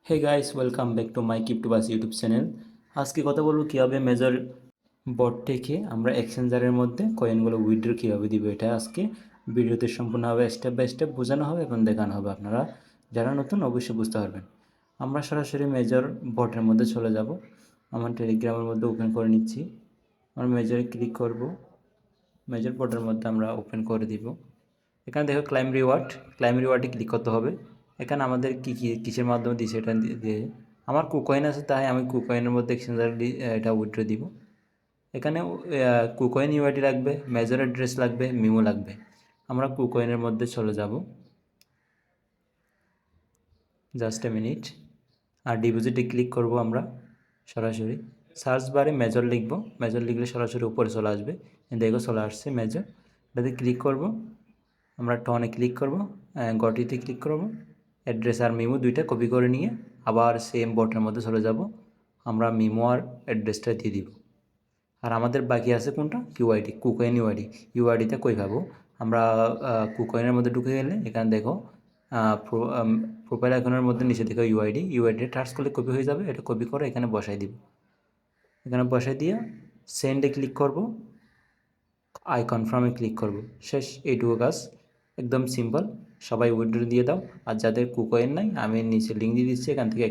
Hey guys, welcome back to my crypto bus YouTube channel. আজকে কথা বলবো কীভাবে মেজর বট থেকে আমরা এক্সচেঞ্জারের মধ্যে কয়েনগুলো উইথড্র কীভাবে দিব। এটা আজকে ভিডিওতে সম্পূর্ণভাবে স্টেপ বাই স্টেপ বোঝানো হবে এবং দেখানো হবে। আপনারা যারা নতুন অবশ্যই বুঝতে পারবেন। আমরা সরাসরি মেজর বটের মধ্যে চলে যাব। আমার টেলিগ্রামের মধ্যে ওপেন করে নিচ্ছি। আমরা মেজরে ক্লিক করব। মেজর বটের মধ্যে আমরা ওপেন করে দিব। এখানে দেখো ক্লাইম রিওয়ার্ডে ক্লিক করতে হবে। এখানে আমাদের কিসের মাধ্যমে দিচ্ছে এটা দিয়ে আমার কুকয়েন আছে, তাই আমি কুকয়েনের মধ্যে এক্সচেঞ্জার এটা উইথড্র দিব। এখানে কুকয়েন ইউআইডি লাগবে, মেজর অ্যাড্রেস লাগবে, মিমো লাগবে। আমরা কুকয়েনের মধ্যে চলে যাব, জাস্ট এ মিনিট। আর ডিপোজিটে ক্লিক করব। আমরা সরাসরি সার্চ বারে মেজর লিখব। মেজর লিখলে সরাসরি উপরে চলে আসবে। দেখো চলে আসছে মেজর। এটাতে ক্লিক করব। আমরা টনে ক্লিক করব, গটিতে ক্লিক করব। অ্যাড্রেস আর মিমো দুইটা কপি করে নিয়ে আবার সেম বটের মধ্যে চলে যাব। আমরা মিমো আর অ্যাড্রেসটা দিয়ে দিব। আর আমাদের বাকি আছে কোনটা? UID, KuCoin UID. ইউআইডিতে কই পাবো? আমরা কুকয়েনের মধ্যে ঢুকে গেলে এখানে দেখো প্রোফাইল আইকনের মধ্যে নিচে দেখো ইউআইডি টাচ করলে কপি হয়ে যাবে। এটা কপি করে এখানে বসাই দিব। এখানে বসাই দিয়ে সেন্ডে ক্লিক করব, আই কনফার্মে ক্লিক করব। শেষ, এইটুকু কাজ। একদম সিম্পল। সবাই উইথড্র দিয়ে দাও। আর যাদের কুকয়েন নাই, আমি নিচে লিঙ্ক দিয়ে দিচ্ছি, এখান থেকে